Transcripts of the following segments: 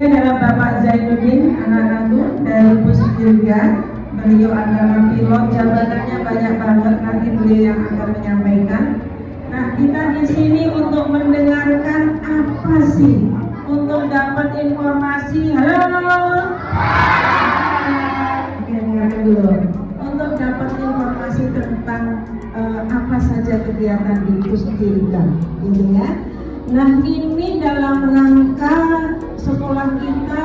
adalah Bapak Zainuddin Ananatu dari Pusdikirga. Beliau adalah pilot, jabatannya banyak banget, nanti beliau yang akan menyampaikan. Nah, kita di sini untuk mendengarkan apa sih? Untuk dapat informasi. Halo. Oke, dengarkan dulu. Untuk dapat informasi tentang apa saja kegiatan di Pusdikirga, gitu ya. Nah, ini dalam rangka sekolah kita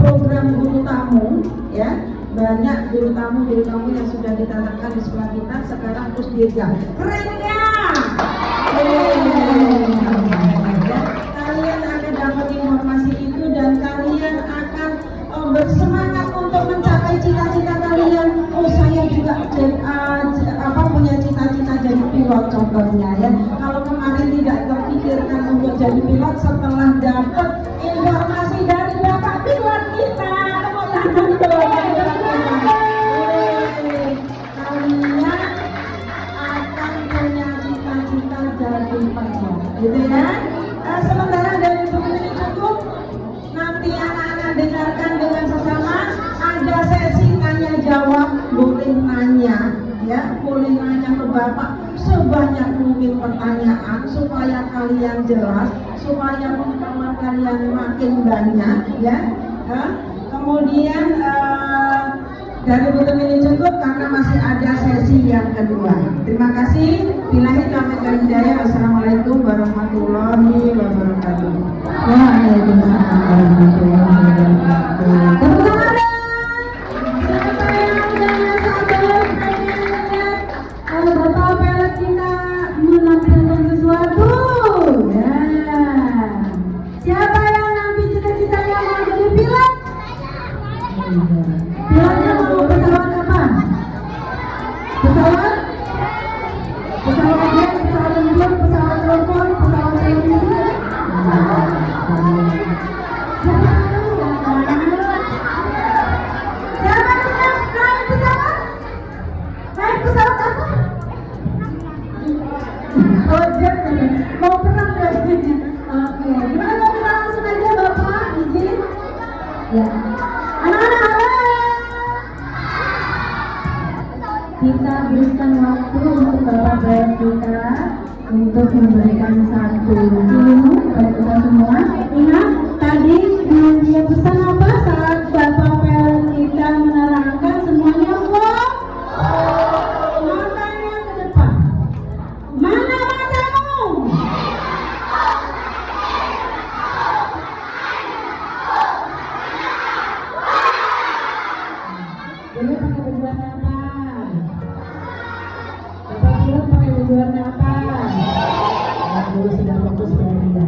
program guru tamu, ya, banyak guru tamu yang sudah ditanamkan di sekolah kita sekarang Pusdikirga. Keren ya? Kalian akan dapat informasi itu dan kalian akan bersemangat untuk mencapai cita-cita kalian. Oh, saya juga punya cita-cita jadi pilot contohnya ya. Kalau kemarin tidak terpikirkan untuk jadi pilot, setelah dapat informasi dari Bapak pilot kita, tepuk tangan dong. Kalian akan punya cita-cita jadi pilot, gitu ya. Sementara dari buku ini cukup, nanti anak-anak dengarkan dengan sesama. Ada sesi tanya jawab, boleh nanya, ya, boleh nanya ke Bapak sebanyak mungkin pertanyaan supaya kalian jelas, supaya pengetahuan kalian makin banyak, ya. Kemudian dari buku ini cukup karena masih ada sesi yang kedua. Terima kasih. Billahi taufiq wal hidayah. Wassalamualaikum warahmatullahi wabarakatuh. Waalaikumsalam warahmatullahi wabarakatuh. Tepuk tangan. Siapa yang sudah sabar kalau Bapak pilot kita menampilkan sesuatu? Ya. Siapa yang nanti cita-citanya mau jadi pilot? Pilotnya mau pesawat apa? Pesawat? Pesawat jet, pesawat tempur, pesawat telepon, pesawat televisi? Siapa yang naik pesawat? Naik pesawat apa? Oh, jet. Mau perang deh. Oke, gimana kalau kita langsung aja Bapak, izin? Ya. Anak-anak, kita berikan waktu untuk Bapak pilot kita untuk memberikan satu ilmu kepada kita semua. Ingat tadi dia pesan apa saat Bapak pilot kita menerangkan semuanya fokus. Matanya ke depan. Mana matamu? Dia pakai baju warna apa? Bapak pilot pakai baju warna apa? Aku sudah fokus berarti ya.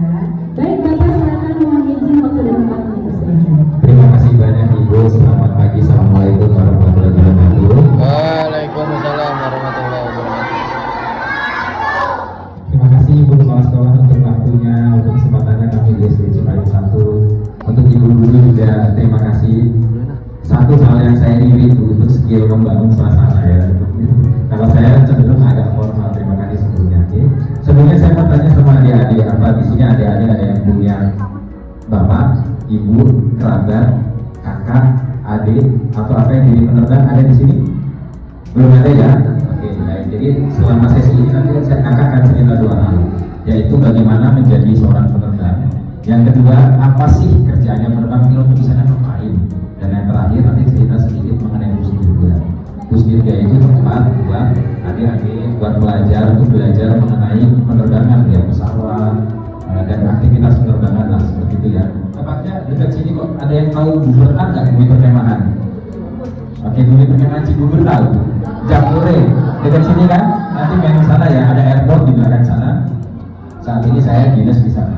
Baik Bapak, silakan mohon izin waktu dan tempat dipersilakan. Terima kasih banyak Ibu. Selamat pagi. Assalamualaikum warahmatullahi wabarakatuh. Waalaikumsalam warahmatullahi wabarakatuh. Terima kasih Ibu Kepala Sekolah untuk waktunya, untuk kesempatannya kami di SD Cipayung 1. Untuk Ibu Guru juga terima kasih. Satu hal yang saya iri untuk skill membangun suasana ya. Kalau saya cenderung agak formal. Terima kasih sebelumnya. Sebelumnya saya mau tanya sama adik-adik, apa di sini adik-adik ada yang punya bapak, ibu, kerabat, kakak, adik, atau apa yang jadi penerbang ada di sini? Belum ada ya? Oke, baik. Jadi selama sesi ini nanti kakak akan cerita dua hal, yaitu bagaimana menjadi seorang penerbang. Yang kedua, apa sih kerjaannya penerbang, pilot itu bisa ngapain? Dan yang terakhir nanti cerita sedikit mengenai Pusdikirga. Pusdikirga itu tempat buat adik-adik, buat untuk belajar mengenai penerbangan ya, pesawat dan aktivitas penerbangan lah, seperti itu ya. Tepatnya dekat sini kok, ada yang tahu Bubertan nggak, bumi perkemahan? Oke, bumi perkemahan Cibubur tahu? Japure, dekat sini kan? Nanti main ke sana ya, ada airport di belakang sana. Saat ini saya dinas di sana.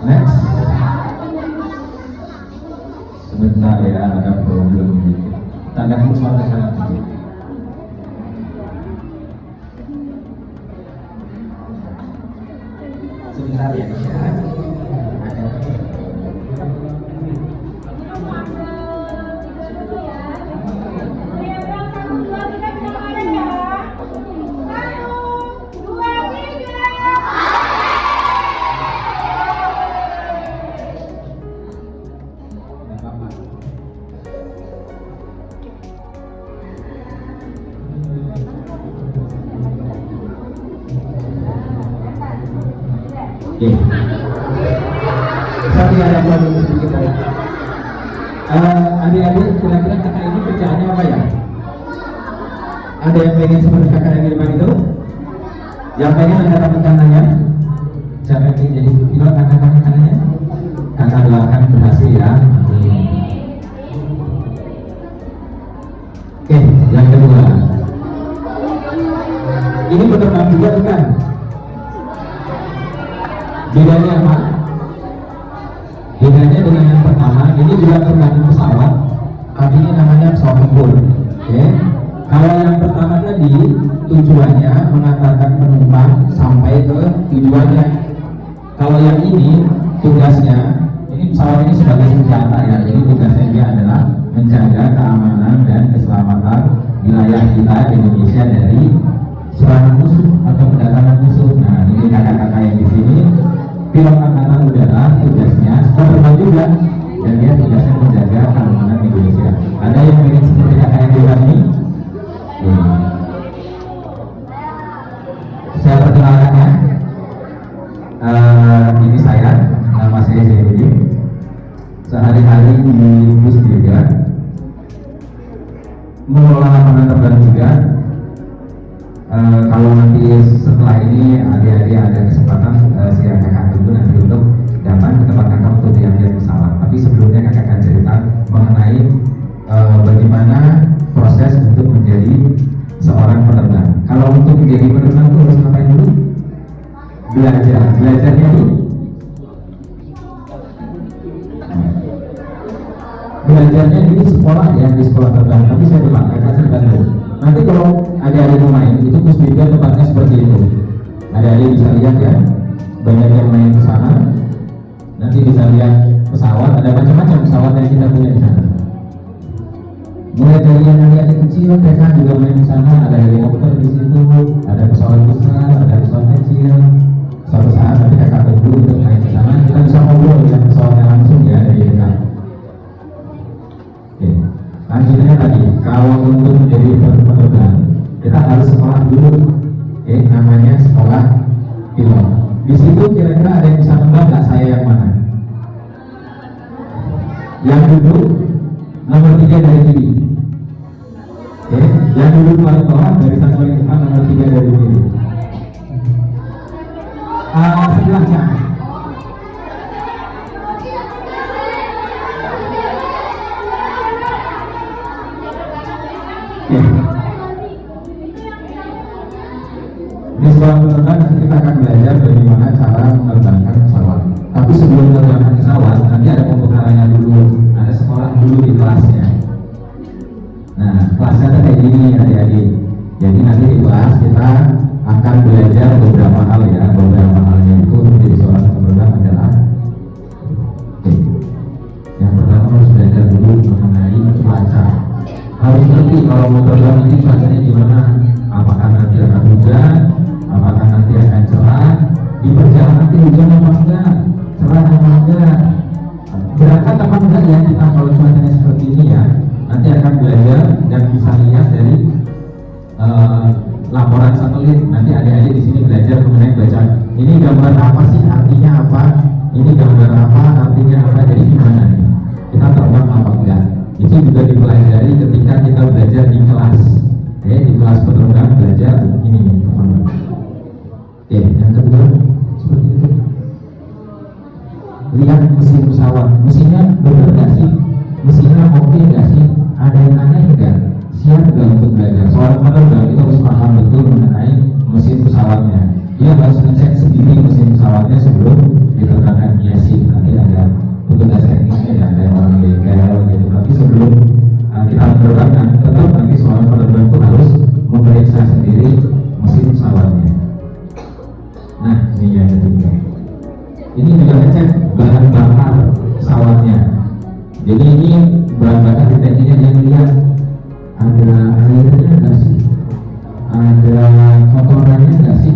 Next. Sebentar ya, ada problem dikit. Tanda suara kanan dikit. Sebentar ya, Satu, dua, tiga. Oke. Sorry ada problem sedikit ya. Adik-adik, kira-kira kakak ini kerjaannya apa ya? Ada yang pengen seperti kakak yang di depan itu? Yang pengen angkat tangannya? Siapa yang ingin jadi pilot angkat tangannya? Kakak doakan berhasil ya. Amin. Oke, yang kedua. Ini penerbang juga bukan? Bedanya apa? Bedanya dengan yang pertama, ini juga tergantung pesawat, tapi ini namanya pesawat tempur. Oke. Kalau yang pertama tadi tujuannya mengantarkan penumpang sampai ke tujuannya. Kalau yang ini tugasnya, ini pesawat ini sebagai senjata ya. Jadi tugasnya dia adalah menjaga keamanan dan keselamatan wilayah kita Indonesia dari serangan musuh atau kedatangan musuh. Nah, ini kakak-kakak yang di sini pilot angkatan udara, tugasnya penerbang juga, dan dia tugasnya menjaga keamanan Indonesia. Ada yang ingin seperti kakak yang di ini? Saya perkenalkan ya. Ini saya, nama saya Zainuddin. Sehari-hari di bus juga, mengelola lapangan terbang juga. Kalau nanti setelah ini adik-adik ada kesempatan, saya kakak tunggu nanti untuk datang ke tempat kakak untuk lihat pesawat. Tapi sebelumnya kakak akan cerita mengenai bagaimana proses untuk menjadi seorang penerbang. Kalau untuk menjadi penerbang itu harus ngapain dulu? Belajarnya dulu. Belajarnya di sekolah ya, di sekolah terbang. Tapi saya bilang kakak cerita dulu. Nanti kalau adik-adik main itu Pusdikja tempatnya seperti itu. Adik-adik bisa lihat ya, banyak yang main ke sana. Nanti bisa lihat pesawat, ada macam-macam pesawat yang kita punya di sana. Mulai dari yang adik-adik kecil, TK juga main di sana. Ada helikopter di situ, ada pesawat besar, ada pesawat kecil. Suatu saat nanti kakak tunggu untuk main di sana. Kita bisa ngobrol dengan pesawatnya langsung ya dari dekat. Oke. Lanjutnya tadi, kalau untuk menjadi penerbang, kita harus sekolah dulu. Oke, namanya sekolah pilot. Di situ kira-kira ada yang bisa nebak nggak saya yang mana? Yang duduk nomor 3 dari kiri. Oke, yang duduk paling bawah barisan paling depan nomor 3 dari kiri. Sebelahnya. Di sekolah penerbang nanti kita akan belajar bagaimana cara menerbangkan pesawat. Tapi sebelum menerbangkan pesawat, nanti ada pembekalannya dulu, ada sekolah dulu di kelasnya. Nah, kelasnya tuh kayak gini adik-adik. Jadi nanti di kelas kita akan belajar beberapa hal ya. Beberapa halnya itu menjadi seorang penerbang adalah yang pertama harus belajar dulu mengenai cuaca. Harus ngerti kalau mau terbang ini cuacanya gimana. Apakah nanti akan hujan, apakah nanti akan cerah, di perjalanan nanti hujan apa enggak, cerah apa enggak, berangkat apa enggak ya kita kalau cuacanya seperti ini ya. Nanti akan belajar dan bisa lihat dari laporan satelit. Nanti adik-adik di sini belajar mengenai baca ini gambar apa sih, artinya apa, ini gambar apa, artinya apa, jadi gimana nih kita terbang apa enggak. Itu juga dipelajari ketika kita belajar di kelas. Di kelas penerbang belajar ini teman-teman. Yang kedua seperti itu. Lihat mesin pesawat, mesinnya benar nggak sih? Mesinnya oke nggak sih? Ada yang aneh nggak? Siap nggak untuk belajar? Seorang penerbang itu harus paham betul mengenai mesin pesawatnya. Dia harus ngecek sendiri mesin pesawatnya sebelum diterbangkan. Ya sih, nanti ada petugas teknisnya ya, ada orang bengkel gitu. Tapi sebelum kita menerbangkan, tetap nanti seorang penerbang itu harus memeriksa sendiri mesin pesawatnya. Nah, ini yang ketiga. Ini juga ngecek bahan bakar pesawatnya. Jadi ini bahan bakar di tankinya yang lihat ada airnya nggak sih, ada kotorannya nggak sih,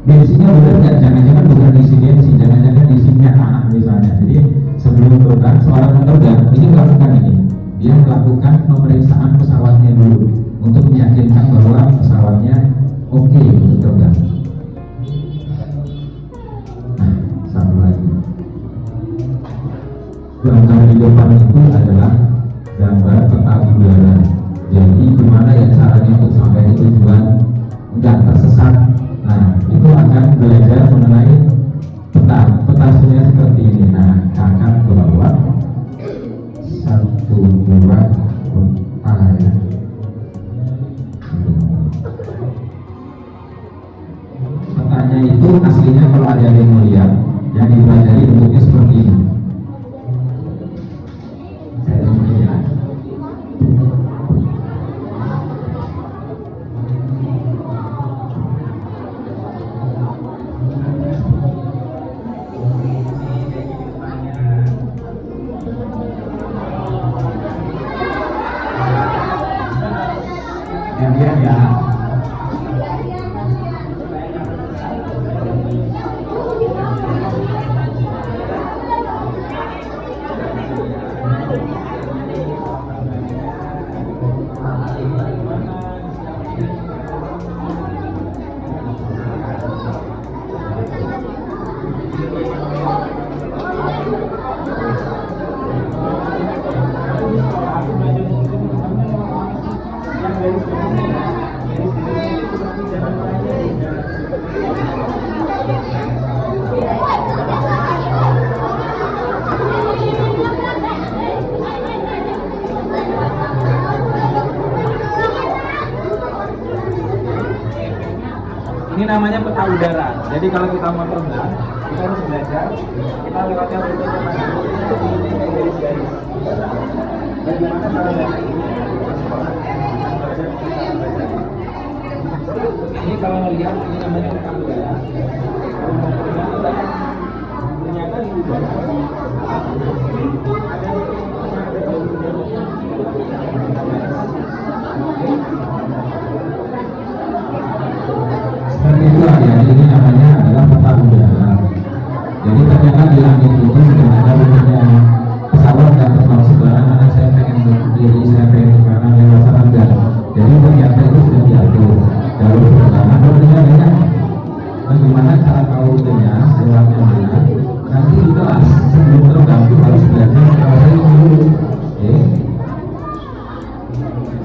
bensinnya benar nggak, jangan-jangan bukan diisi bensin, jangan-jangan diisi minyak tanah misalnya. Jadi sebelum terbang seorang penerbang ini melakukan ini. Dia melakukan pemeriksaan pesawatnya dulu untuk meyakinkan bahwa pesawatnya oke untuk terbang. Nah, Alatnya itu aslinya kalau ada yang melihat yang dipelajari bentuknya seperti ini. Saya tunjukin ya. Lihat ya. Ini namanya peta udara. Jadi kalau kita mau terbang, kita harus belajar. Kita lewatnya berbagai macam untuk mengikuti garis-garis. Bagaimana cara belajar ini? Ini kalau melihat, ini namanya peta udara. Kalau mau terbang, ternyata di udara seperti itu ya. Ini namanya adalah peta udara. Jadi ternyata di langit itu sudah ada bentuknya pesawat yang terbang sebelah mana saya pengen ke kiri, saya pengen ke kanan, lewat sana enggak. Jadi ternyata itu sudah diatur jalur penerbangan. Rutenya banyak. Bagaimana cara tahu rutenya, lewatnya mana? Nanti di kelas sebelum terbang itu harus belajar kalau saya dulu.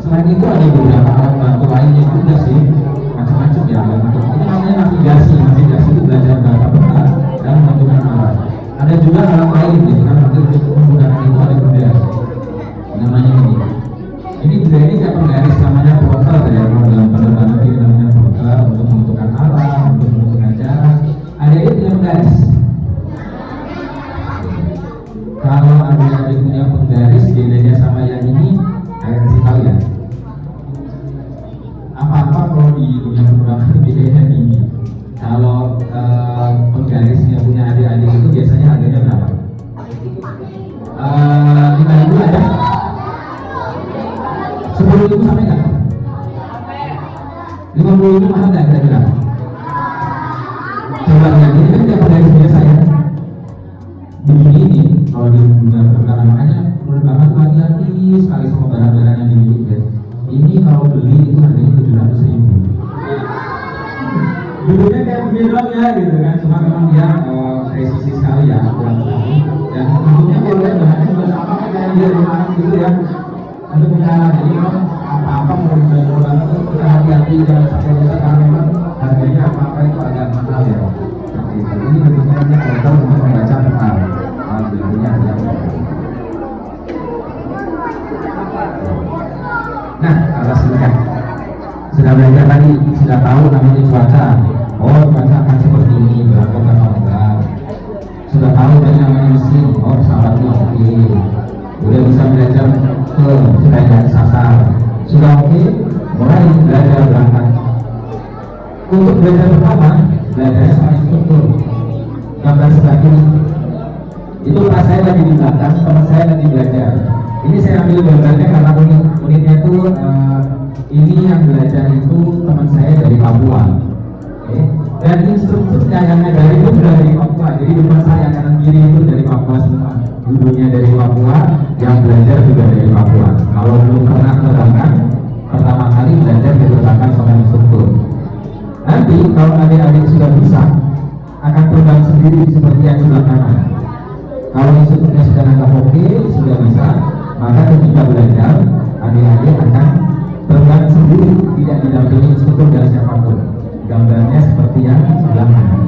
Selain itu ada beberapa alat bantu lainnya juga sih, macam-macam ya. Ini namanya navigasi. Navigasi itu belajar bahasa peta dan menentukan arah. Ada juga alat lain gitu kan, nanti untuk menggunakan itu ada benda. Namanya ini. Ini benda ini kayak penggaris, namanya plotter ya. Kalau dalam penerbangan itu namanya plotter untuk menentukan arah, untuk menentukan jarak. Ada ini punya penggaris. Kalau adik-adik punya penggaris, bedanya sama yang ini, saya kasih tahu ya. Apa-apa kalau di dunia penerbangan bedanya tinggi. Kalau penggarisnya punya adik-adik itu biasanya harganya berapa? 5.000 ada? 10.000 sampai nggak? 50.000 mahal nggak kira-kira? Coba lihat, ini kan kayak penggaris biasa ya. Begini nih, kalau di dunia penerbangan, makanya penerbangan itu hati-hati sekali sama barang-barang yang dimiliki. Ini kalau beli itu harganya 700.000. Dulunya kayak begini doang ya gitu kan, cuma memang dia presisi sekali ya, kurang sekali. Dan bentuknya kalau lihat bahannya juga sama kayak yang dia rumah gitu ya. Untuk mencatat, jadi memang apa-apa mau dibangun itu kita hati-hati jangan sampai rusak karena memang harganya apa-apa itu agak mahal ya. Seperti itu. Ini bentuknya hanya kotor untuk membaca peta. Bentuknya adalah kotor. Nah, alas singkat. Sudah belajar tadi, sudah tahu namanya cuaca. Oh, cuaca akan seperti ini, berapa atau enggak. Sudah tahu tadi namanya mesin. Oh, pesawatnya oke. Udah bisa belajar sudah jadi sasar. Sudah oke, mulai belajar berangkat. Untuk belajar pertama, belajarnya sama instruktur. Gambar sebelah kiri. Itu pas saya lagi di belakang, teman saya lagi belajar. Ini saya ambil gambarnya karena unitnya itu ini yang belajar itu teman saya dari Papua. Dan instrukturnya yang ngajarin itu sudah dari Papua. Jadi depan saya kanan kiri itu dari Papua semua. Gurunya dari Papua, yang belajar juga dari Papua. Kalau belum pernah terbangkan, pertama kali belajar diterbangkan sama instruktur. Nanti kalau adik-adik sudah bisa, akan terbang sendiri seperti yang sebelah kanan. Kalau instrukturnya sudah anggap oke, sudah bisa, maka ketika belajar, adik-adik akan terbang sendiri, tidak didampingi instruktur dan siapapun. Gambarnya seperti yang sebelah kanan.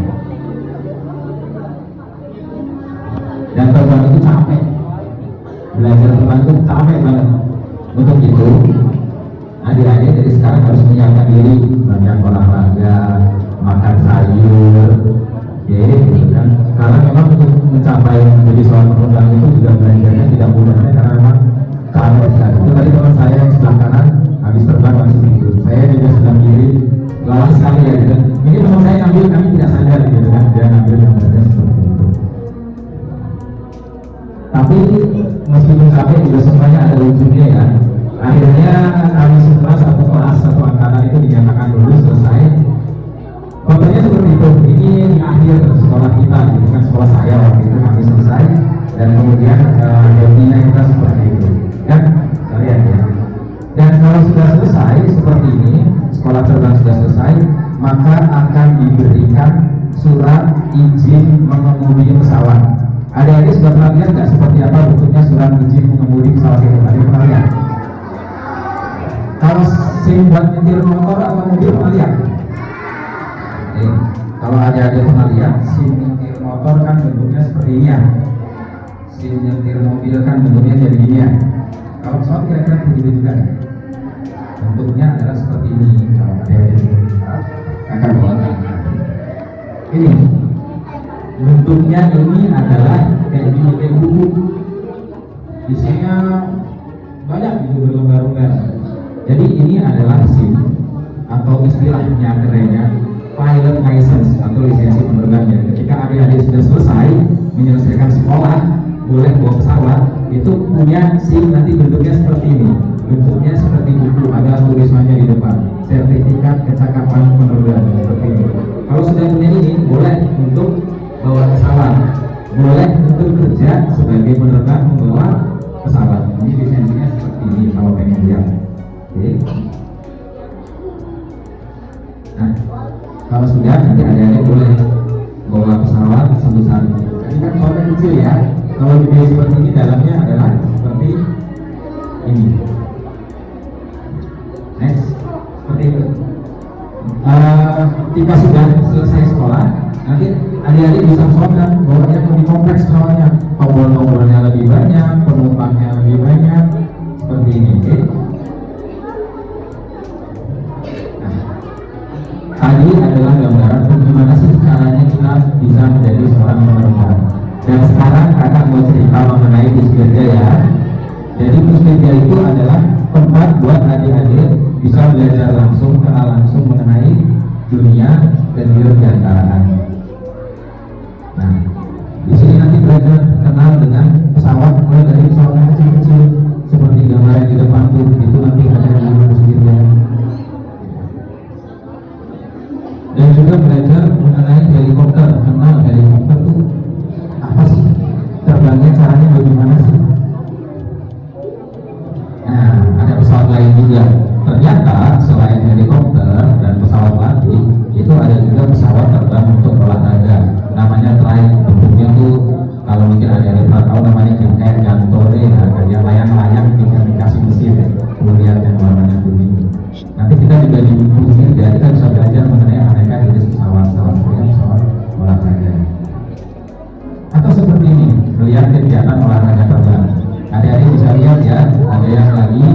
Dan terbang itu capek. Belajar terbang itu capek banget. Untuk itu, adik-adik dari sekarang harus menyiapkan diri, banyak olahraga, makan sayur, oke, gitu kan. Karena memang untuk mencapai menjadi seorang penerbang itu juga belajarnya tidak mudahnya karena memang kamu sekali. Itu tadi teman saya yang sebelah kanan habis terbang langsung tidur. Saya juga sebelah kiri lelah sekali ya gitu. Ini teman saya ngambil kami tidak sadar gitu kan, dia ngambil gambarnya seperti itu. Tapi meskipun capek juga semuanya ada ujungnya ya. Akhirnya kami setelah satu kelas satu angkatan itu dinyatakan lulus selesai. Fotonya seperti itu. Ini di akhir sekolah kita, gitu kan, sekolah saya waktu itu kami selesai dan kemudian happy-nya kita seperti itu. Dan kalian ya. Dan kalau sudah selesai seperti ini, sekolah terbang sudah selesai, maka akan diberikan surat izin mengemudi pesawat. Adik-adik sudah pernah lihat nggak seperti apa bentuknya surat izin mengemudi pesawat itu? Ada yang pernah lihat? Kalau SIM buat nyetir motor atau mobil pernah lihat? Kalau adik-adik pernah lihat, SIM nyetir motor kan bentuknya seperti ini ya. SIM nyetir mobil kan bentuknya jadi gini ya. Kalau pesawat kira-kira begitu juga ya? Bentuknya adalah seperti ini. Kalau adik-adik akan bawa ini. Bentuknya ini adalah kayak gini, kayak buku. Isinya banyak gitu berlembar-lembar. Jadi ini adalah SIM atau istilahnya kerennya pilot license atau lisensi penerbangnya. Ketika adik-adik sudah selesai menyelesaikan sekolah, boleh bawa pesawat, itu punya SIM nanti bentuknya seperti ini. Bentuknya seperti buku, ada tulisannya di depan, sertifikat kecakapan penerbang seperti ini. Kalau sudah punya ini, boleh untuk bawa pesawat, boleh untuk kerja sebagai penerbang membawa pesawat. Ini lisensinya seperti ini kalau pengen lihat. Oke. Nah, kalau sudah nanti adik-adik boleh bawa pesawat sebesar ini. Tadi kan pesawatnya kecil ya. Kalau di seperti ini dalamnya adalah seperti ini. Next, seperti itu. Ketika sudah selesai sekolah, nanti adik-adik bisa pesawat bawanya lebih kompleks pesawatnya. Tombol-tombolnya lebih banyak, penumpangnya lebih banyak, seperti ini. Oke. Tadi adalah gambaran bagaimana sih caranya kita bisa menjadi seorang penerbang. Dan sekarang kakak mau cerita mengenai Pusdirga ya. Jadi Pusdirga itu adalah tempat buat adik-adik bisa belajar langsung, kenal langsung mengenai dunia dan dirgantaraan. Nah, di sini nanti belajar kenal dengan pesawat, mulai dari pesawat yang kecil-kecil seperti gambar yang di depan tuh, itu nanti ada di Pusdirga. Dan juga belajar mengenai helikopter, kenal helikopter itu apa sih, terbangnya caranya bagaimana sih. Nah, ada pesawat lain juga. Ternyata selain helikopter dan pesawat latih, itu ada juga pesawat terbang untuk olahraga. Namanya trike, bentuknya tuh kalau mungkin ada pernah tahu namanya kayak jantore, kayak layang-layang dikasih mesin, kemudian yang warnanya kuning. Nanti kita juga di buku ini kita bisa belajar mengenai aneka jenis pesawat, salah satunya pesawat olahraga. Atau seperti ini, melihat kegiatan olahraga terbang. Adik-adik bisa lihat ya, ada yang lagi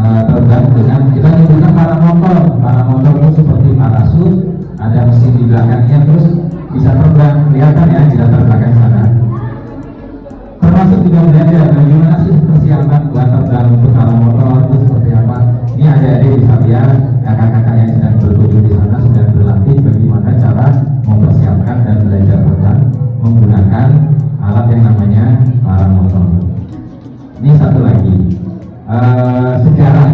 terbang dengan kita nyebutnya paramotor. Paramotor itu seperti parasut, ada mesin di belakangnya, terus bisa terbang. Kelihatan ya di latar belakang sana. Termasuk juga belajar bagaimana sih persiapan buat terbang untuk paramotor itu seperti apa. Ini adik-adik bisa lihat kakak-kakak yang sedang bertujuh di sana sedang berlatih bagaimana cara mempersiapkan dan belajar terbang menggunakan alat yang namanya paramotor. Ini satu lagi sejarah.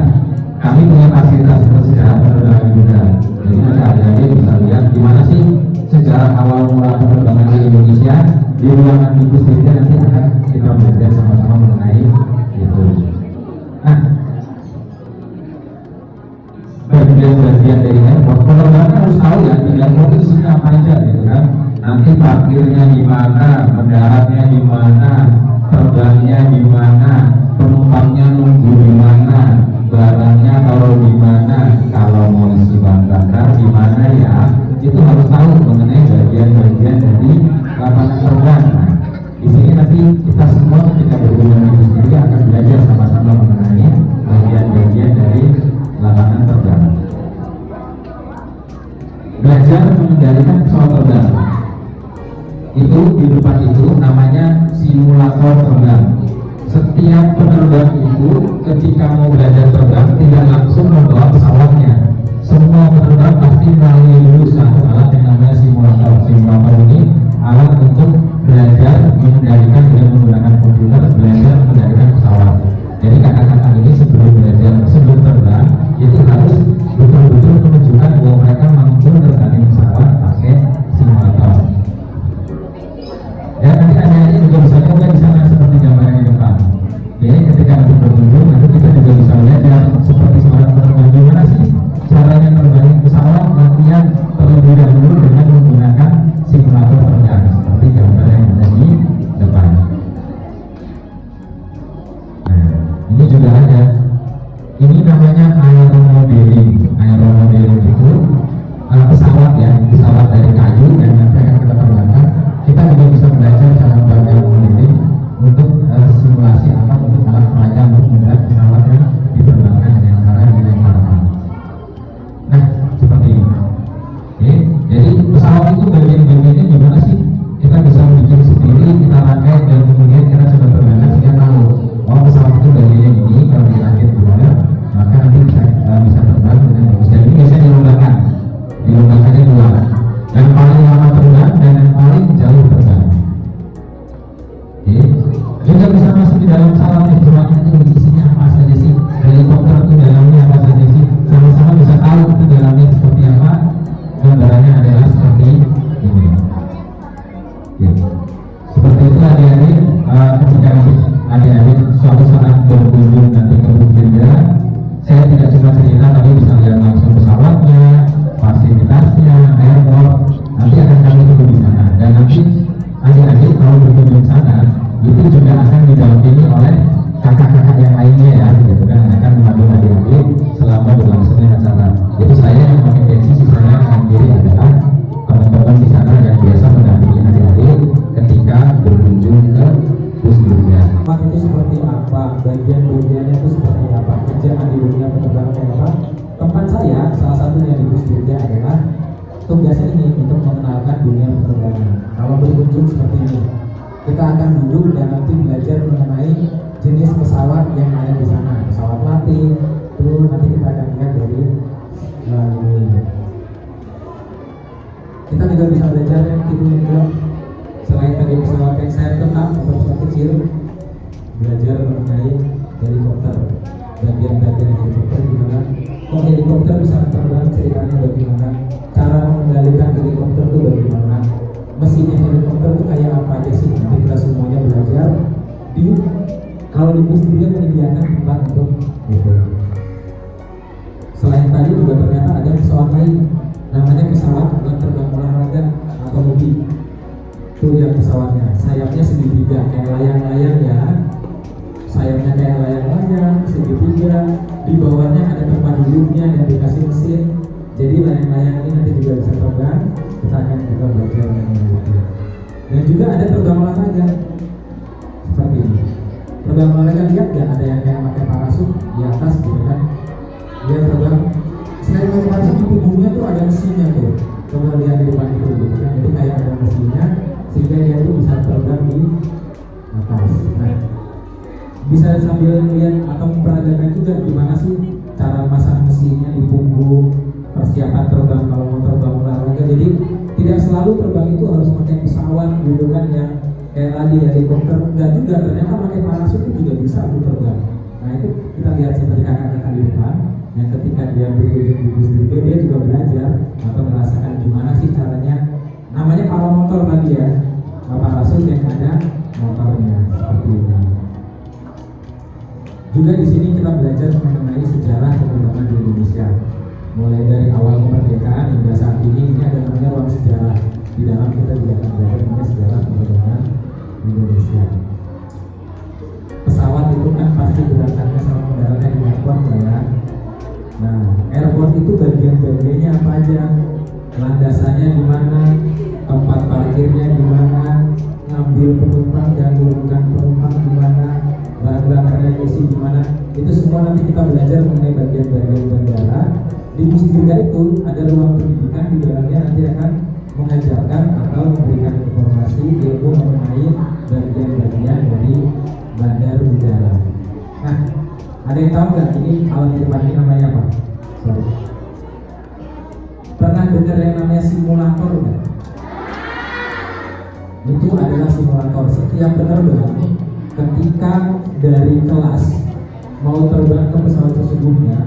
Kami punya fasilitas sejarah penerbangan juga. Jadi nanti adik-adik bisa lihat gimana sih sejarah awal mula penerbangan di Indonesia. Di ruangan di Pusdirga nanti akan kita belajar sama-sama mengenai itu. Nah, bagian-bagian dari airport, penerbangan harus tahu ya di airport itu isinya apa aja gitu kan. Nanti parkirnya di mana, mendaratnya di mana, terbangnya di mana, penumpangnya nunggu di mana, barangnya taruh di mana, kalau mau isi bahan bakar di mana ya, itu harus tahu mengenai bagian-bagian dari lapangan terbang. Nah, di sini nanti kita semua ketika berhubungan dengan sendiri akan belajar sama-sama mengenai bagian-bagian dari lapangan terbang. belajar mengendalikan pesawat terbang. Itu di depan itu namanya simulator terbang. Setiap penerbang itu ketika mau belajar terbang tidak langsung membawa pesawatnya. Semua penerbang pasti melalui dulu satu alat yang namanya simulator. Simulator ini alat untuk belajar mengendalikan dengan menggunakan komputer, belajar mengendalikan pesawat. Jadi kakak-kakak ini sebelum terbang itu harus betul-betul menunjukkan bahwa mereka mampu terbangin pesawat pakai simulator. Ya, nanti adik-adik juga bisa coba di sana seperti gambar yang di depan. Oke, ketika nanti berkunjung, nanti kita juga bisa lihat ya seperti seorang penerbang gimana sih caranya terbangin pesawat, latihan terlebih dahulu dengan menggunakan simulator terbang seperti gambar yang ada di depan. Nah, ini juga ada. Ini namanya aeromodeling. Aeromodeling itu pesawat ya, pesawat dari kayu dan nanti akan kita terbangkan. Kita juga bisa belajar cara membuat aeromodeling untuk simulasi atau untuk alat peraga untuk membuat pesawat yang diterbangkan dengan cara dilemparkan. Nah, seperti ini. Oke, jadi pesawat itu bagian-bagiannya gimana sih? Kita bisa bikin sendiri, kita rangkai dan kemudian kita coba terbangkan sehingga tahu oh pesawat itu bagiannya ini, kalau dirakit benar maka nanti bisa terbang dengan bagus. Dan ini biasanya dilombakannya dua, yang paling lama terbang dan yang paling jauh terbang. Oke, juga bisa masuk di dalam pesawat nih, cuma ini isinya apa saja sih, helikopter itu dalamnya apa saja sih, sama-sama bisa tahu itu dalamnya seperti apa. Gambarannya adalah seperti ini. Oke, seperti itu adik-adik. Ketika adik-adik suatu saat berkunjung nanti ke Bus Dirga, saya tidak cuma cerita, tapi bisa lihat langsung pesawatnya, fasilitasnya, airport. Nanti akan kami tunggu di sana. Dan nanti adik-adik kalau berkunjung sana itu juga akan didampingi oleh kakak-kakak yang lainnya ya, gitu kan, akan memandu adik-adik selama berlangsungnya acara. Itu saya yang pakai pensi, sisanya kanan kiri adalah teman-teman di sana yang biasa mendampingi adik-adik ketika berkunjung ke Bus Dirga. Tempat itu seperti apa, bagian-bagiannya itu seperti apa, kerjaan di dunia penerbangan kayak apa. Tempat saya, salah satunya di Bus Dirga adalah tugasnya ini untuk mengenalkan dunia penerbangan. Kalau berkunjung seperti ini, kita akan duduk dan nanti belajar mengenai jenis pesawat yang ada di sana, pesawat latih. Terus nanti kita akan lihat dari ini. Kita juga bisa belajar yang itu. Selain tadi pesawat yang saya tetap pesawat kecil, belajar mengenai helikopter, bagian-bagian helikopter gimana, kok helikopter bisa terbang, ceritanya bagaimana, cara mengendalikan helikopter itu bagaimana, mesinnya helikopter itu kayak apa aja sih. Nanti kita semuanya belajar kalau di Bus Dirga menyediakan tempat untuk itu. Selain tadi juga ternyata ada pesawat lain, namanya pesawat buat terbang olahraga atau hobi. Itu yang pesawatnya, sayapnya segitiga kayak layang-layang ya, sayapnya kayak layang-layang segitiga, di bawahnya ada tempat duduknya dan dikasih mesin. Jadi layang-layang ini nanti juga bisa terbang. Kita akan juga belajar mengenai itu. Dan juga ada terbang olahraga seperti ini. Terbang olahraga, lihat nggak ada yang kayak pakai parasut di atas gitu kan? Dia terbang. Selain pakai parasut di punggungnya tuh ada mesinnya tuh. Coba lihat di depan itu gitu kan? Jadi kayak ada mesinnya sehingga dia tuh bisa terbang di atas. Nah, bisa sambil lihat atau memperagakan juga gimana sih cara masang mesinnya di punggung, persiapan terbang kalau mau terbang olahraga. Jadi tidak selalu terbang itu harus pakai pesawat gitu kan yang kayak tadi helikopter, enggak juga, ternyata pakai parasut itu juga bisa untuk terbang. Nah itu kita lihat seperti kakak-kakak di depan yang ketika dia berkunjung di Bus Dirga, dia juga belajar atau merasakan gimana sih caranya, namanya paramotor tadi ya, parasut yang ada motornya seperti ini. Juga di sini kita belajar mengenai sejarah penerbangan di Indonesia, mulai dari awal kemerdekaan hingga saat ini ada namanya ruang sejarah. Di dalam kita juga akan belajar mengenai sejarah penerbangan di Indonesia. Pesawat itu kan pasti berangkatnya sama mendaratnya di airport ya. Nah, airport itu bagian-bagiannya apa aja? Landasannya di mana? Tempat parkirnya di mana? Ngambil penumpang dan menurunkan penumpang di mana? Bahan bakarnya isi di mana? Itu semua nanti kita belajar mengenai bagian-bagian bandara. Di Bus Dirga itu ada ruang pendidikan, di dalamnya nggak ini alat di depan ini namanya apa? Sorry. Pernah dengar yang namanya simulator nggak? Itu adalah simulator. Setiap penerbang ketika dari kelas mau terbang ke pesawat tersebutnya,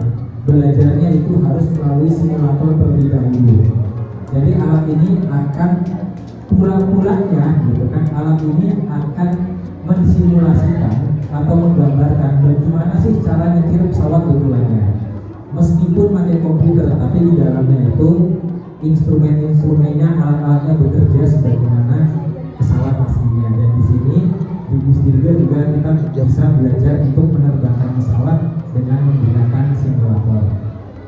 belajarnya itu harus melalui simulator terlebih dahulu. Jadi alat ini akan pura-puranya gitu kan, alat ini akan mensimulasikan atau menggambarkan bagaimana sih cara nyetir pesawat betulannya. Meskipun pakai komputer, tapi di dalamnya itu instrumen-instrumennya, alat-alatnya bekerja sebagaimana pesawat aslinya. Dan di sini di Bus Dirga juga kita bisa belajar untuk menerbangkan pesawat dengan menggunakan simulator.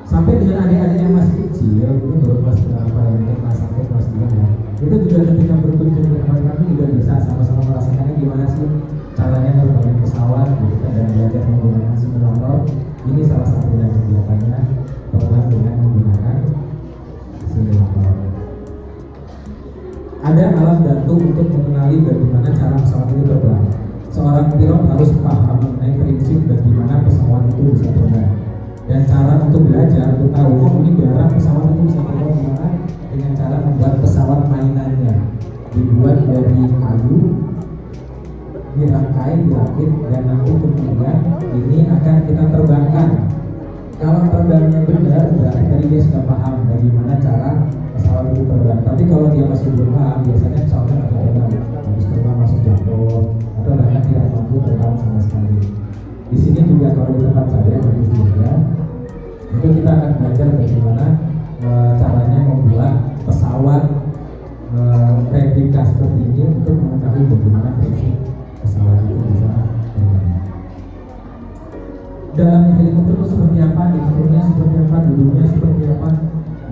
Sampai dengan adik-adik yang masih kecil, itu baru kelas berapa ya, kelas 1, kelas 2 ya, itu juga ketika berkunjung ke tempat kami juga bisa sama-sama merasakannya gimana sih caranya menerbangkan pesawat gitu kan, dan belajar menggunakan simulator. Ini salah satu dari kegiatannya, terbang dengan menggunakan simulator. Ada alat bantu untuk mengenali bagaimana cara pesawat itu terbang. Seorang pilot harus paham mengenai prinsip bagaimana pesawat itu bisa terbang. Dan cara untuk belajar, untuk tahu, oh ini barang pesawat itu bisa terbang gimana, dengan cara membuat pesawat mainannya. Dibuat dari kayu, dirangkai, dirakit, dan nanti kemudian ini akan kita terbangkan. Kalau terbangnya benar, berarti tadi dia sudah paham bagaimana cara pesawat itu terbang. Tapi kalau dia masih belum paham, biasanya pesawatnya akan terbang, habis terbang masuk jatuh, atau bahkan tidak mampu terbang sama sekali. Di sini juga kalau di tempat saya di juga, itu kita akan belajar bagaimana caranya membuat pesawat replika seperti ini untuk mengetahui bagaimana prinsip pesawat itu bisa terbang. Dalamnya helikopter itu seperti apa, instrumennya seperti apa, duduknya seperti apa.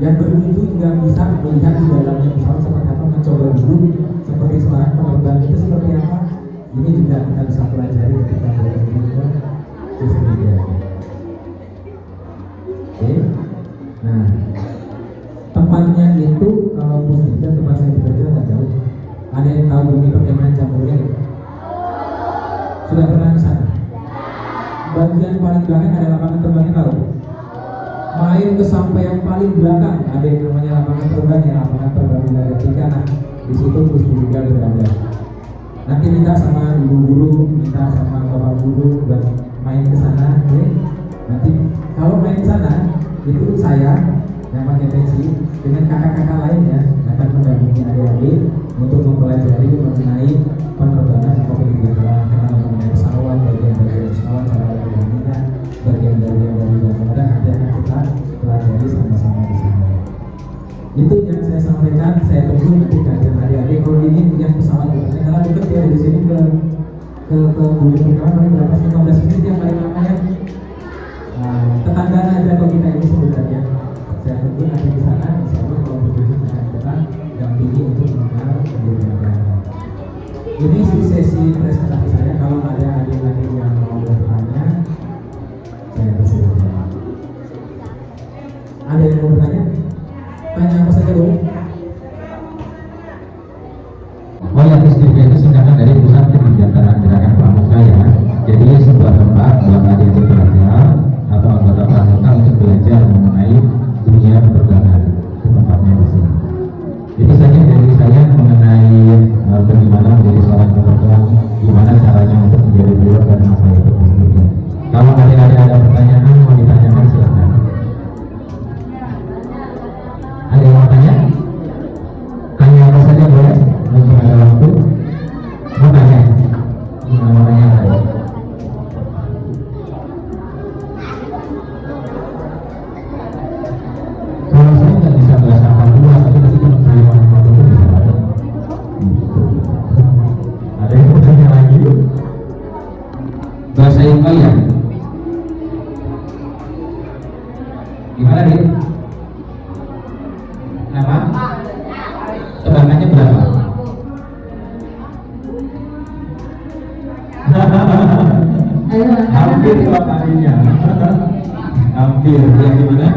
Yang berwujud juga bisa melihat di dalamnya pesawat seperti apa, mencoba duduk seperti seorang penerbang itu seperti apa. Ini juga kita bisa pelajari ketika berkunjung ke Bus Dirga. Oke, nah tempatnya itu kalau Bus Dirga tempat saya bekerja nggak jauh. Ada yang tahu bumi perkemahan Jamboree? Sudah pernah ke sana? Bagian paling belakang ada lapangan terbangnya tahu? Main ke sampai yang paling belakang ada yang namanya lapangan terbang, ya lapangan terbang Wilayah. Nah di situ Bus Dirga berada. Nanti minta sama ibu guru, minta sama bapak guru buat main ke sana, ya. Nanti kalau main ke sana itu saya yang pakai peci dengan kakak-kakak lainnya akan mendampingi adik-adik untuk mempelajari mengenai penerbangan helikopter, kenal mengenai pesawat, bagian-bagian pesawat, cara mengendalinya, bagian-bagian dari bandara, nanti akan kita pelajari sama-sama di sana. Itu yang saya sampaikan. Saya tunggu nanti kajian adik-adik. Kalau ini yang pesawat bukannya karena deket ya dari sini ke Bumi Perkemahan paling berapa sih, 15 menit yang paling lama ya. Tetanggaan aja kalau kita ini sebenarnya. Saya tunggu nanti di sana. Insya Allah kalau berkunjung akan kita dampingi untuk mengenal Bumi Perkemahan. Ini sesi presentasi saya. Kalau ada adik-adik yang mau bertanya, saya persilakan. Ada yang mau bertanya? Tanya apa saja dulu. Oh ya, Bus Dirga itu singkatan dari Pusat Kegiatan Gerakan Pramuka ya. Jadi sebuah tempat buat adik-adik belajar atau anggota pramuka untuk belajar mengenai dunia penerbangan. Itu tempatnya di sini. Itu saja dari saya mengenai bagaimana menjadi seorang penerbang, gimana caranya untuk menjadi pilot dan apa itu Bus Dirga. Kalau adik-adik ada pertanyaan mau ditanyakan silakan. Ada yang mau tanya? Tanya apa saja boleh? Mungkin ada waktu. Mau tanya? Mau tanya apa? Kalau saya nggak bisa bahasa Papua, tapi nanti kalau saya orang Papua itu bisa ada. Ada yang mau tanya lagi? Bahasa Inggris ya? Gimana nih? Kenapa? Tebangannya berapa? Hampir dua kalinya. Hampir. Yang gimana?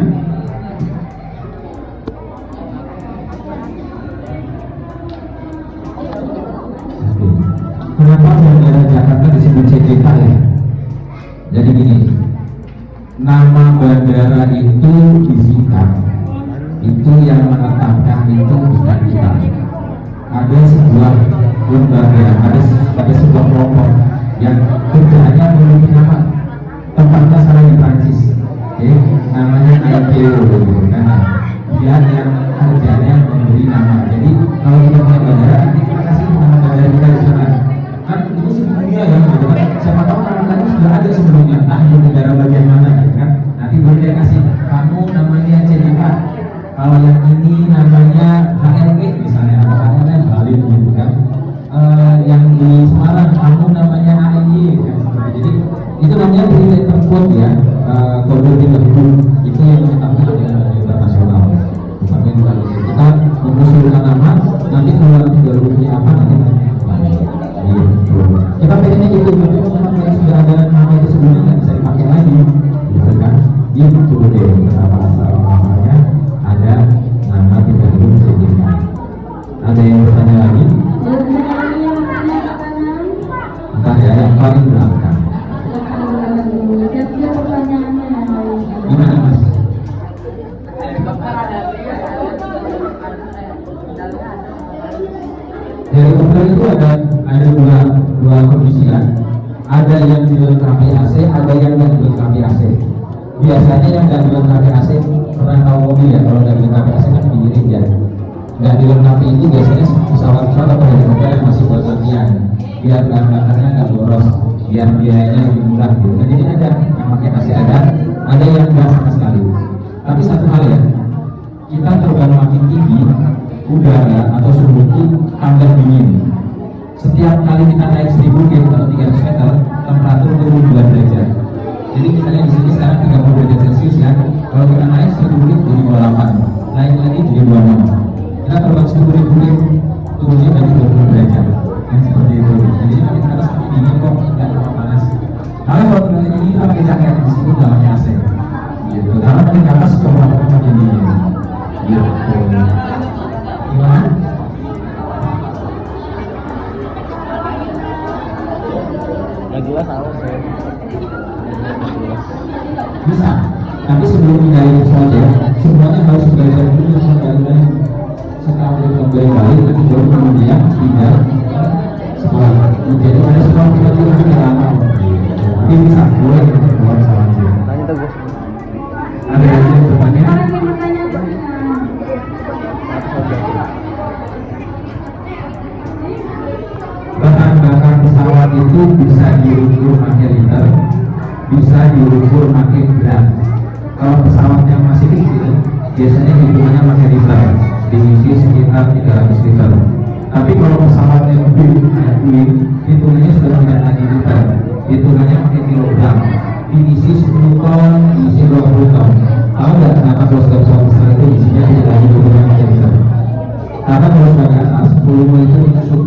Kenapa bandara Jakarta disebut CJK ya? Jadi gini, nama bandara itu disingkat, itu yang menetapkan itu bukan kita. Ada sebuah lembaga, ada sebuah kelompok yang kerjanya memiliki nama, tempatnya sekarang di Prancis, namanya IPO, kan? Dia yang kerjanya memberi nama. Jadi kalau kita punya bandara, nanti kita kasih nama bandara kita di sana. Kan itu sebenarnya ya, gitu kan? Siapa tahu nama tadi sudah ada sebelumnya, di negara bagian mana, gitu kan? Nanti boleh dia kasih, kamu namanya CDK, kalau yang ini namanya HRW misalnya, atau HRM Halim gitu kan? Yang di Semarang kamu namanya AIY, kan? Jadi itu namanya berita terkut ya, kode itu yang menetapkan dengan internasional. Misalnya kita mengusulkan nama, nanti keluar 3 hurufnya apa nanti namanya apa. Gitu. Kita pengennya gitu, tapi kalau yang sudah ada nama itu sebelumnya nggak bisa dipakai lagi, gitu kan? Gitu deh, kenapa asal namanya ada nama 3 huruf sedikit. Ada yang bertanya lagi? Entah ya, yang paling belakang. Siap-siap pertanyaannya. Gimana mas? Helikopter itu ada dua kondisi kan. Ada yang dilengkapi AC, ada yang nggak dilengkapi AC. Biasanya yang nggak dilengkapi AC, pernah tahu mobil ya, kalau nggak dilengkapi AC kan pinggir ya. Nggak dilengkapi itu biasanya pesawat-pesawat atau helikopter yang masih buat latihan, biar bakarnya nggak boros, biar biayanya lebih murah gitu. Jadi ada yang pakai AC, ada yang nggak sama sekali. Tapi satu hal ya, kita terbang makin tinggi, udara atau suhu itu tambah dingin. Setiap kali kita naik 1000 feet atau 300 meter, temperatur turun 2 derajat. Jadi misalnya di sini sekarang 30 derajat Celcius ya, kalau kita naik 1000 feet jadi 28, naik lagi jadi 26. Kita terbang 10.000 feet, turunnya dari 20 derajat. Dan seperti itu. Jadi kalau kita atas makin dingin kok nggak terlalu panas. Kalau terbang ini kita pakai jaket, di situ nggak pakai AC. Gitu. Karena pakai ke atas kalau makin dingin. Gitu. Gimana? Gak jelas awas ya. Bisa, tapi sebelum menjadi pesawat ya, semuanya harus belajar dulu sampai sekali kembali nanti baru kemudian tinggal sekolah. Jadi ada sekolah pesawat yang lebih lama. Tapi bisa, boleh keluar pesawatnya. Tanya tuh Gus. Ada yang bertanya? Bahan bakar pesawat itu bisa diukur pakai liter, bisa diukur pakai gram. Kalau pesawatnya masih kecil, biasanya hitungannya pakai liter, diisi sekitar 300 liter. Tapi kalau pesawatnya gede, kayak Boeing, hitungannya sudah tidak lagi liter, hitungannya pakai kilogram, diisi 10 ton, diisi 20 ton. Tahu nggak kenapa kalau sudah pesawat besar itu isinya tidak lagi hitungannya pakai liter? Karena kalau sudah di atas 10 itu menyusut.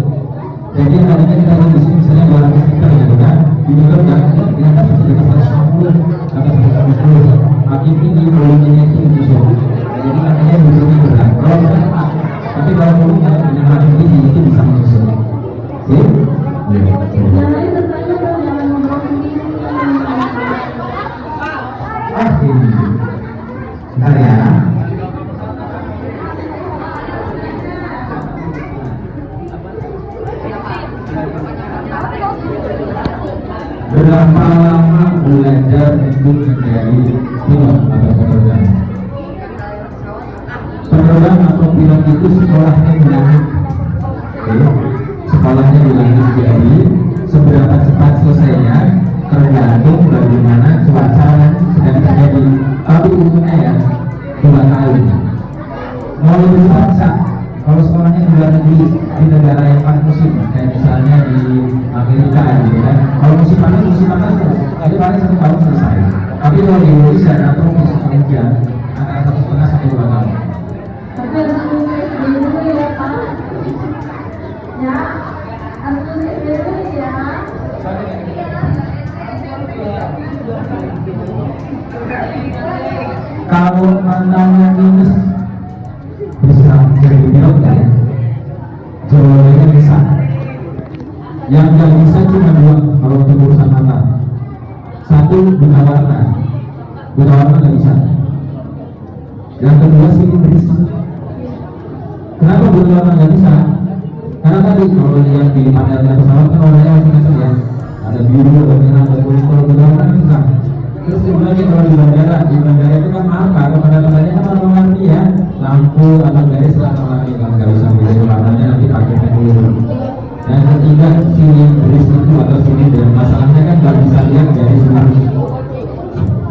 Jadi tadinya kita lihat di sini misalnya 200 liter gitu kan, di liter kan di atas sudah 150, atas 150, makin tinggi volumenya itu menyusut. Jadi makanya hidupnya berat. Kalau kita cepat, tapi kalau volumenya dengan makin tinggi itu bisa menyusut. Oke? Ini. Bentar ya. Berapa lama belajar untuk menjadi pilot atau penerbang? Penerbang atau pilot itu sekolahnya di langit. Sekolahnya di langit, jadi seberapa cepat selesainya tergantung bagaimana cuaca yang sedang terjadi. Tapi umumnya ya 2 tahun. Mau lebih cepat bisa. Kalau sekolahnya di luar negeri, di negara yang panas musim, kayak misalnya di Amerika gitu kan. Kalau musim panas terus, jadi paling 1 tahun selesai. Tapi kalau di Indonesia atau musim hujan, antara 1,5 sampai 2 tahun. Tapi harus lulus dulu ya Pak. Ya, harus lulus dulu ya. Kalau mantannya minus bisa jadi pilot nggak ya? Jawabannya bisa. Yang nggak bisa cuma 2 kalau untuk urusan mata. 1 buta warna, buta warna nggak bisa. Yang kedua sini berisik. Kenapa buta warna nggak bisa? Karena tadi kalau lihat di panelnya pesawat kan warnanya macam-macam ya. Ada biru, ada merah, ada kuning. Kalau buta warna kan susah. Terus kemudian kalau di bandara itu kan marka, kalau tanda-tandanya kan warna-warni ya, lampu atau garis warna-warni, kalau nggak bisa pilih warnanya nanti paketnya keliru. Dan ketiga sini beris itu atau sini dan masalahnya kan nggak bisa lihat garis lurus.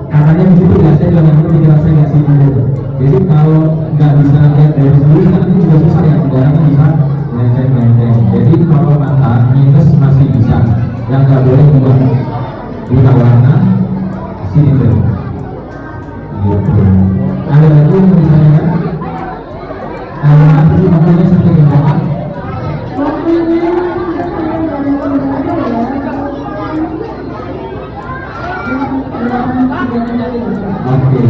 Katanya begitu ya, saya bilang itu dikira saya nggak sini dulu. Jadi kalau nggak bisa lihat garis lurus kan itu juga susah ya, kendaraan kan bisa melenceng-melenceng. Jadi kalau mata minus masih bisa, yang nggak boleh buat buta warna sini dulu. Gitu. Ada lagi yang misalnya nanti waktunya sampai berapa? Waktunya Oke.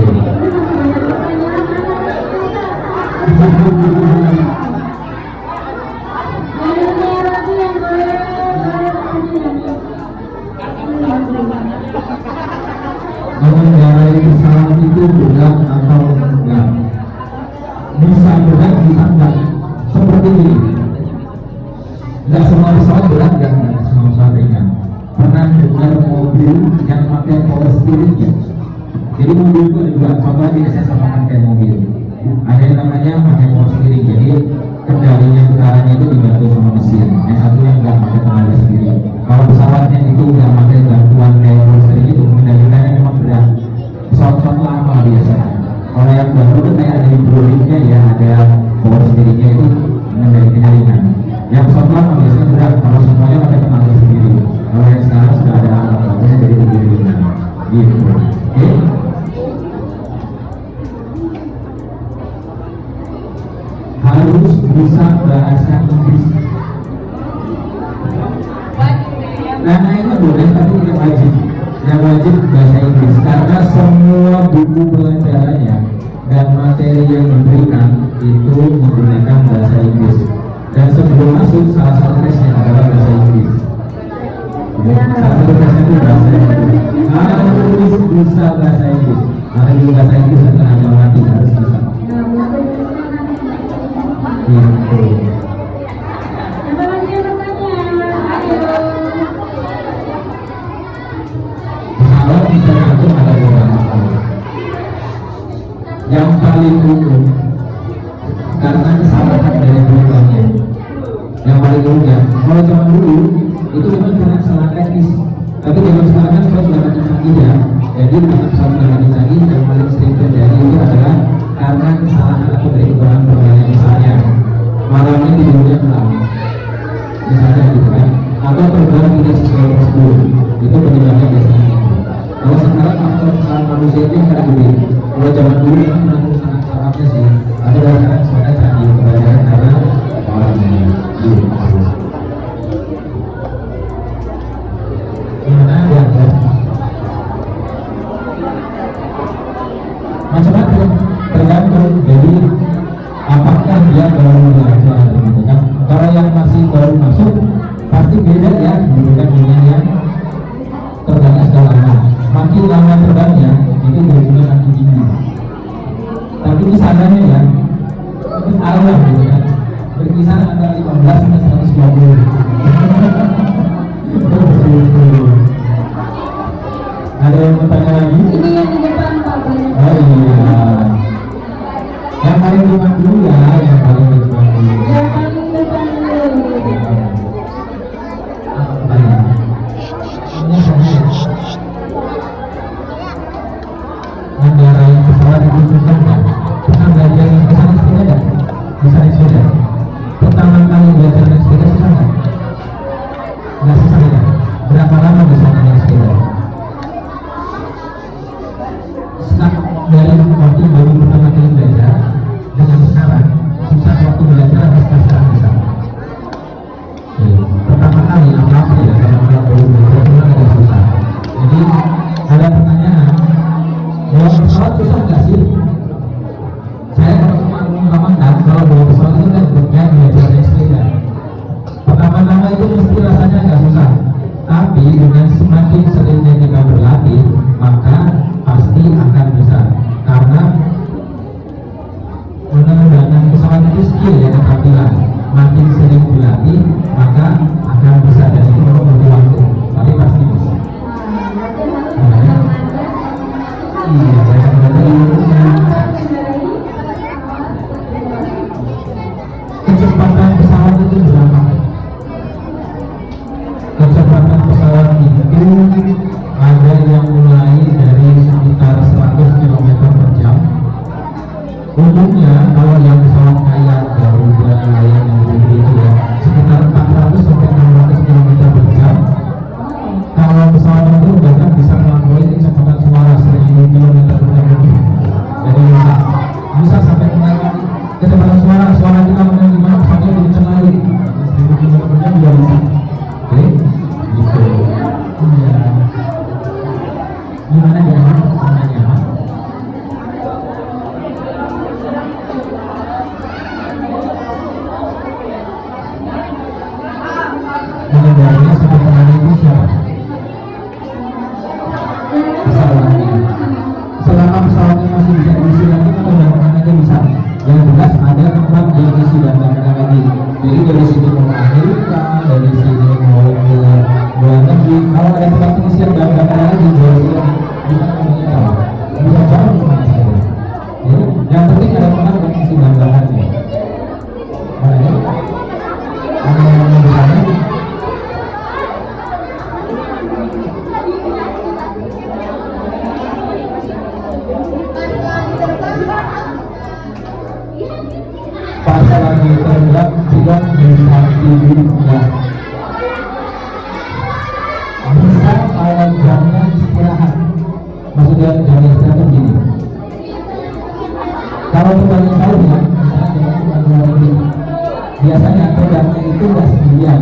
Mengendarai pesawat itu berat atau enggak? Bisa berat, bisa enggak? Seperti ini. Enggak semua pesawat berat, enggak semua pesawat ringan. Pernah dengar mobil yang pakai power steering ya? Jadi mobil itu ada dua, contohnya tidak saya samakan kayak mobil. Ada yang namanya pakai power steering, jadi kendalinya utaranya itu dibantu sama mesin. Yang satunya enggak pakai tenaga sendiri. Kalau pesawatnya itu enggak pakai bantuan kayak power steering itu, kendalikannya memang berat. Pesawat-pesawat lama biasanya. Kalau yang baru itu kayak ada hidroliknya ya, ada power steeringnya itu mengendalikannya ringan. Yang pesawat lama biasanya berat, kalau semuanya pakai tenaga sendiri. Kalau yang sekarang sudah ada alat-alatnya jadi lebih ringan. Gitu. Oke? Harus bisa bahasa Inggris. Nah itu boleh tapi tidak wajib. Yang wajib bahasa Inggris karena semua buku pelajarannya dan materi yang diberikan itu menggunakan bahasa Inggris. Dan sebelum masuk salah satu tesnya adalah bahasa Inggris. Salah satu tesnya itu bahasa Inggris. Harus bisa bahasa Inggris. Karena di bahasa Inggris setelah Anda mati harus bisa. Gitu. Apa lagi yang bertanya? Ayo. Pesawat bisa ngatur ada beberapa hal. Yang paling umum karena kesalahan dari programnya. Yang paling umum ya, kalau zaman dulu itu memang karena kesalahan teknis. Tapi zaman sekarang kan pesawat sudah makin canggih ya. Jadi karena pesawat sudah makin canggih, yang paling sering terjadi itu adalah karena kesalahan atau dari kekurangan programnya. Misalnya malamnya tidurnya pulang, misalnya gitu kan, atau program tidak sesuai prosedur, itu penyebabnya biasanya. Kalau sekarang faktor kesalahan manusia itu yang paling gede. Kalau zaman dulu kan menanggung sangat-sangatnya sih, tapi dari sekarang semuanya canggih kebanyakan karena orangnya gitu. Gimana ya? Macam-macam tergantung. Jadi apakah dia baru belajar gitu kan? Kalau yang masih baru masuk pasti beda ya dibandingkan dengan yang terbangnya sudah lama. Makin lama terbangnya itu gajinya makin tinggi. Tapi kisarannya ya mungkin Allah gitu kan, berkisar antara 15 sampai 120. Ada yang bertanya lagi? Ini yang di depan Pak banyak. Oh iya. Yang paling depan dulu ya, yang paling depan dulu. Yang paling depan dulu. Banyak. Ini saya. Mengendarai pesawat itu susah nggak? Pernah belajar naik sepeda nggak? Bisa naik sepeda? Pertama kali belajar naik sepeda susah nggak? Nggak susah ya? Berapa lama bisa naik sepeda? Dari waktu baru pertama kali belajar dengan sekarang jelas ada 4 divisi dan bangkana lagi. Jadi dari sini mau ke Amerika, dari sini mau ke luar negeri. Kalau ada tempat pengisian dan bangkana lagi, dari sini bisa memonitor, bisa jauh kemana saja. Ya, yang penting ada tempat pengisi dan bangkana. Makanya ada yang mau bertanya? Pas lagi terbang tidak bisa tidurnya, bisa kalau jamnya istirahat. Maksudnya jamnya istirahat itu gini, kalau terbang jauh ya, misalnya jamnya cuma 2 menit, biasanya terbangnya itu nggak sendirian,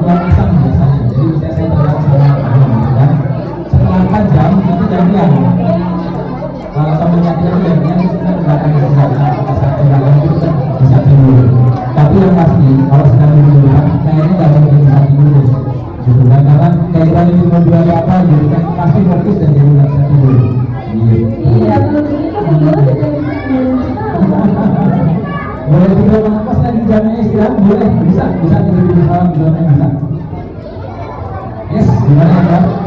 2 pasang biasanya. Jadi misalnya saya terbang selama 4 jam, kan? Setelah 4 jam nanti gantian. Temennya tidak gantian, kita belakang istirahat. Itu bisa tidur. Tapi yang pasti kalau sedang tidur kayaknya nggak mungkin bisa tidur gitu kan, karena kayak kita di mobil atau apa gitu kan pasti fokus dan jadi nggak bisa tidur gitu. Iya, kalau begitu berdua tidak bisa Boleh tidur pas lagi jamnya istirahat, boleh, bisa tidur di pesawat, bisa. Yes, gimana ya, Pak?